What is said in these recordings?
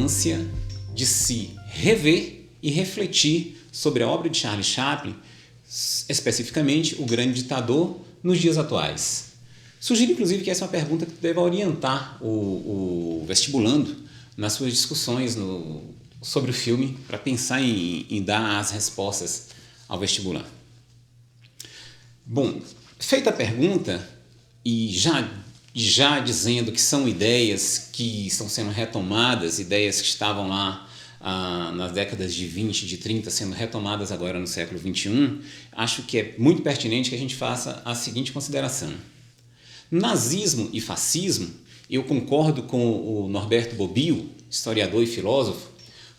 importância de se rever e refletir sobre a obra de Charlie Chaplin, especificamente O Grande Ditador, nos dias atuais. Sugiro, inclusive, que essa é uma pergunta que deve orientar o vestibulando nas suas discussões sobre o filme, para pensar em dar as respostas ao vestibular. Bom, feita a pergunta, e já dizendo que são ideias que estão sendo retomadas, ideias que estavam lá nas décadas de 20, de 30, sendo retomadas agora no século XXI, acho que é muito pertinente que a gente faça a seguinte consideração. Nazismo e fascismo, eu concordo com o Norberto Bobbio, historiador e filósofo,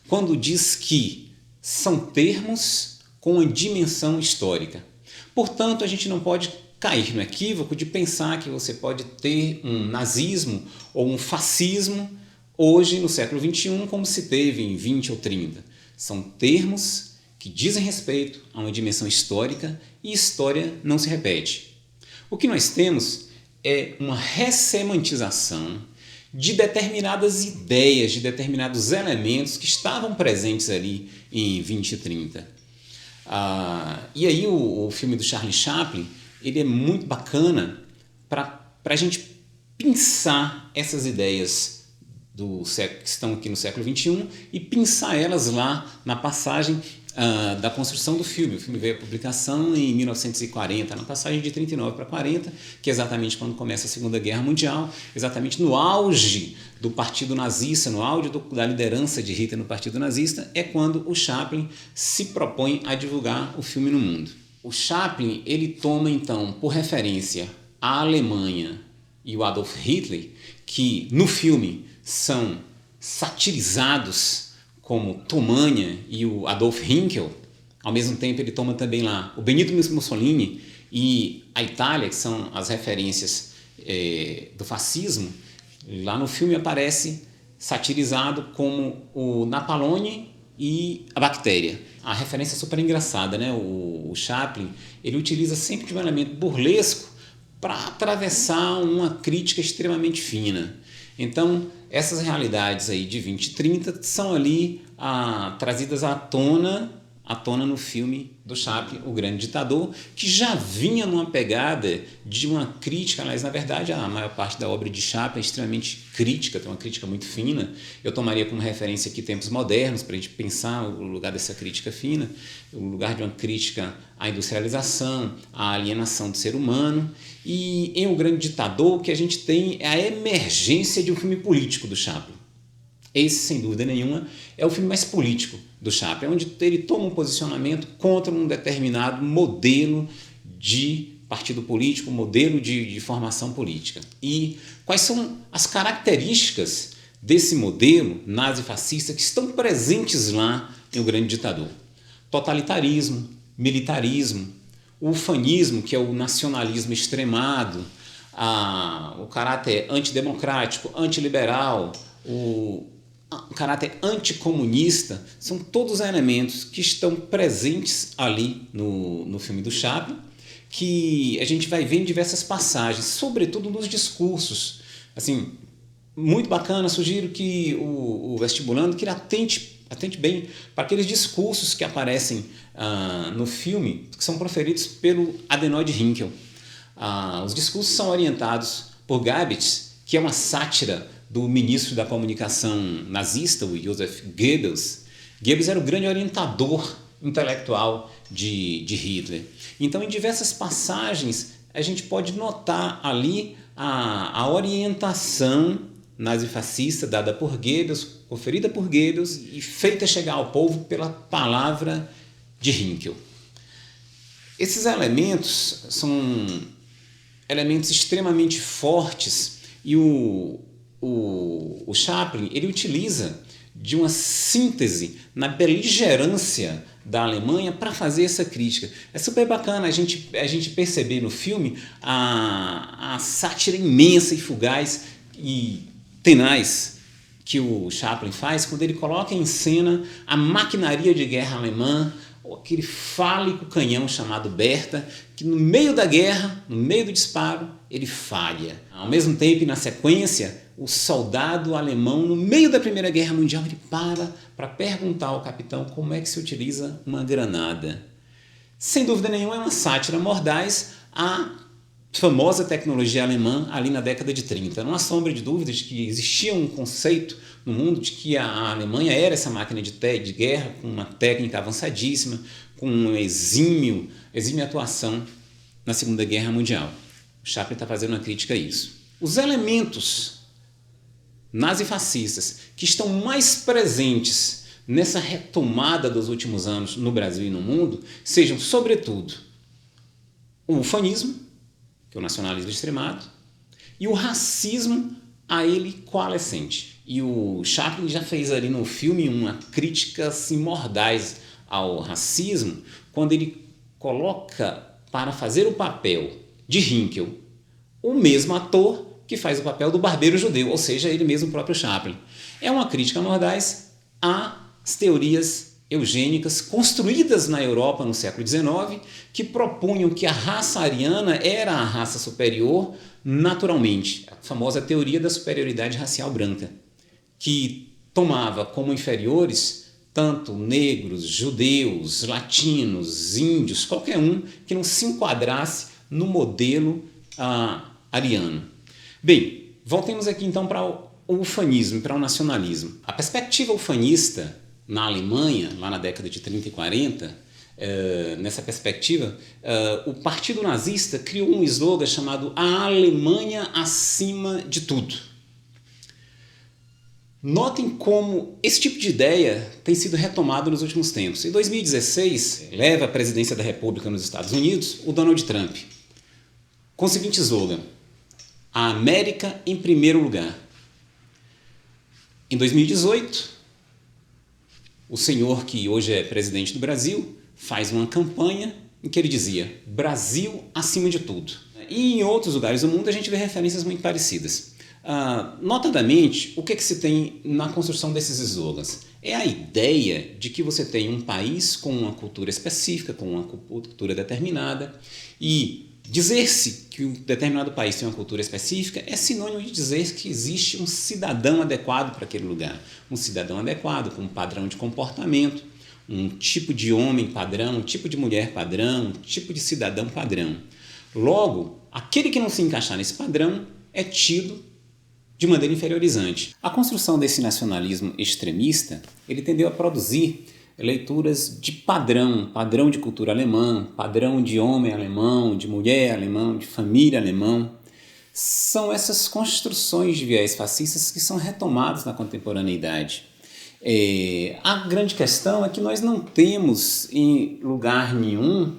quando diz que são termos com uma dimensão histórica. Portanto, a gente não pode cair no equívoco de pensar que você pode ter um nazismo ou um fascismo hoje, no século XXI, como se teve em 20 ou 30. São termos que dizem respeito a uma dimensão histórica e história não se repete. O que nós temos é uma ressemantização de determinadas ideias, de determinados elementos que estavam presentes ali em 20 e 30. E aí o filme do Charlie Chaplin, ele é muito bacana para a gente pensar essas ideias que estão aqui no século XXI e pensar elas lá na passagem da construção do filme. O filme veio à publicação em 1940, na passagem de 39 para 40, que é exatamente quando começa a Segunda Guerra Mundial, exatamente no auge do Partido Nazista, no auge da liderança de Hitler no Partido Nazista, é quando o Chaplin se propõe a divulgar o filme no mundo. O Chaplin, ele toma então por referência a Alemanha e o Adolf Hitler, que no filme são satirizados como Tomânia e o Adolf Hinkel. Ao mesmo tempo ele toma também lá o Benito Mussolini e a Itália, que são as referências do fascismo. Lá no filme aparece satirizado como o Napalone e a bactéria. A referência é super engraçada, né? O Chaplin, ele utiliza sempre de um elemento burlesco para atravessar uma crítica extremamente fina. Então, essas realidades aí de 20 e 30 são ali trazidas à tona no filme do Chaplin, O Grande Ditador, que já vinha numa pegada de uma crítica. Aliás, na verdade, a maior parte da obra de Chaplin é extremamente crítica, tem uma crítica muito fina. Eu tomaria como referência aqui tempos modernos, para a gente pensar o lugar dessa crítica fina, o lugar de uma crítica à industrialização, à alienação do ser humano. E em O Grande Ditador, o que a gente tem é a emergência de um filme político do Chaplin. Esse, sem dúvida nenhuma, é o filme mais político do Chaplin, onde ele toma um posicionamento contra um determinado modelo de partido político, modelo de formação política. E quais são as características desse modelo nazi-fascista que estão presentes lá em O Grande Ditador? Totalitarismo, militarismo, o ufanismo, que é o nacionalismo extremado, o caráter antidemocrático, antiliberal, o caráter anticomunista, são todos elementos que estão presentes ali no filme do Chaplin, que a gente vai ver em diversas passagens, sobretudo nos discursos. Assim, muito bacana, sugiro que o vestibulando que ele atente bem para aqueles discursos que aparecem no filme, que são proferidos pelo Adenoid Hinkel. Os discursos são orientados por Goebbels, que é uma sátira do ministro da comunicação nazista, o Joseph Goebbels. Goebbels era o grande orientador intelectual de Hitler. Então, em diversas passagens, a gente pode notar ali a orientação nazifascista dada por Goebbels, conferida por Goebbels e feita chegar ao povo pela palavra de Hinkel. Esses elementos são elementos extremamente fortes e o Chaplin, ele utiliza de uma síntese na beligerância da Alemanha para fazer essa crítica. É super bacana a gente perceber no filme a sátira imensa e fugaz e tenaz que o Chaplin faz quando ele coloca em cena a maquinaria de guerra alemã, aquele fálico canhão chamado Bertha, que no meio da guerra, no meio do disparo, ele falha. Ao mesmo tempo, na sequência, o soldado alemão, no meio da Primeira Guerra Mundial, ele para perguntar ao capitão como é que se utiliza uma granada. Sem dúvida nenhuma, é uma sátira mordaz à famosa tecnologia alemã ali na década de 30. Não há sombra de dúvida de que existia um conceito no mundo de que a Alemanha era essa máquina de guerra com uma técnica avançadíssima, com uma exímia atuação na Segunda Guerra Mundial. O Chaplin está fazendo uma crítica a isso. Os elementos nazifascistas que estão mais presentes nessa retomada dos últimos anos no Brasil e no mundo sejam, sobretudo, o ufanismo, que é o nacionalismo extremado, e o racismo a ele coalescente. E o Chaplin já fez ali no filme uma crítica assim, mordaz ao racismo, quando ele coloca para fazer o papel de Hinkel o mesmo ator que faz o papel do barbeiro judeu, ou seja, ele mesmo, o próprio Chaplin. É uma crítica mordaz às teorias eugênicas construídas na Europa no século XIX, que propunham que a raça ariana era a raça superior naturalmente, a famosa teoria da superioridade racial branca, que tomava como inferiores tanto negros, judeus, latinos, índios, qualquer um que não se enquadrasse no modelo ariano. Bem, voltemos aqui então para o ufanismo, para o nacionalismo. A perspectiva ufanista na Alemanha, lá na década de 30 e 40, nessa perspectiva, o Partido Nazista criou um slogan chamado "A Alemanha acima de tudo". Notem como esse tipo de ideia tem sido retomado nos últimos tempos. Em 2016, leva a presidência da República nos Estados Unidos o Donald Trump, com o seguinte slogan: "A América em primeiro lugar". Em 2018, o senhor que hoje é presidente do Brasil faz uma campanha em que ele dizia "Brasil acima de tudo". E em outros lugares do mundo a gente vê referências muito parecidas. Notadamente, o que se tem na construção desses slogans? É a ideia de que você tem um país com uma cultura específica, com uma cultura determinada, e dizer-se que um determinado país tem uma cultura específica é sinônimo de dizer que existe um cidadão adequado para aquele lugar, um cidadão adequado com um padrão de comportamento, um tipo de homem padrão, um tipo de mulher padrão, um tipo de cidadão padrão. Logo, aquele que não se encaixar nesse padrão é tido de maneira inferiorizante. A construção desse nacionalismo extremista, ele tendeu a produzir leituras de padrão de cultura alemã, padrão de homem alemão, de mulher alemão, de família alemão. São essas construções de viés fascistas que são retomadas na contemporaneidade. A grande questão é que nós não temos em lugar nenhum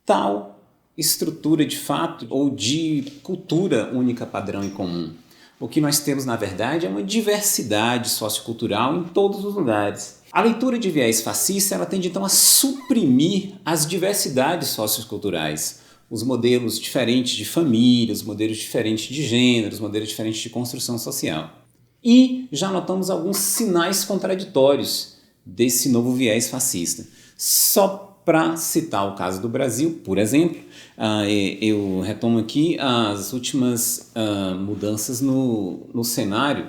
tal estrutura de fato ou de cultura única, padrão e comum. O que nós temos, na verdade, é uma diversidade sociocultural em todos os lugares. A leitura de viés fascista ela tende então a suprimir as diversidades socioculturais, os modelos diferentes de família, os modelos diferentes de gênero, os modelos diferentes de construção social. E já notamos alguns sinais contraditórios desse novo viés fascista. Só para citar o caso do Brasil, por exemplo, eu retomo aqui as últimas mudanças no cenário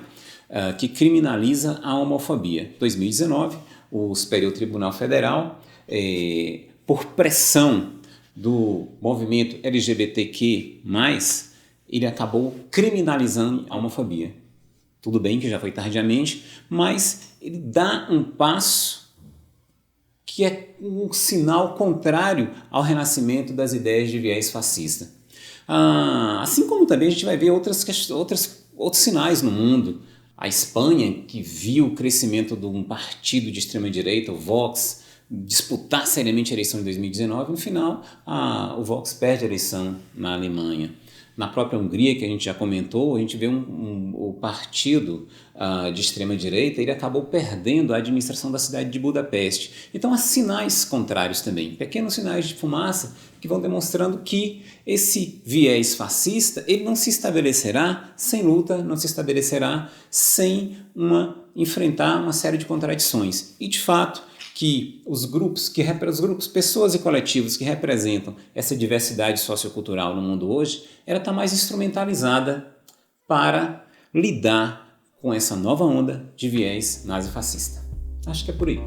que criminaliza a homofobia. Em 2019, o Superior Tribunal Federal, por pressão do movimento LGBTQ+, ele acabou criminalizando a homofobia. Tudo bem que já foi tardiamente, mas ele dá um passo que é um sinal contrário ao renascimento das ideias de viés fascista. Assim como também a gente vai ver outros sinais no mundo. A Espanha, que viu o crescimento de um partido de extrema-direita, o Vox, disputar seriamente a eleição em 2019, no final o Vox perde a eleição na Alemanha. Na própria Hungria, que a gente já comentou, a gente vê o partido de extrema-direita, ele acabou perdendo a administração da cidade de Budapeste. Então há sinais contrários também, pequenos sinais de fumaça que vão demonstrando que esse viés fascista ele não se estabelecerá sem luta, não se estabelecerá sem enfrentar uma série de contradições. E de fato, que os grupos, pessoas e coletivos que representam essa diversidade sociocultural no mundo hoje, ela está mais instrumentalizada para lidar com essa nova onda de viés nazifascista. Acho que é por aí.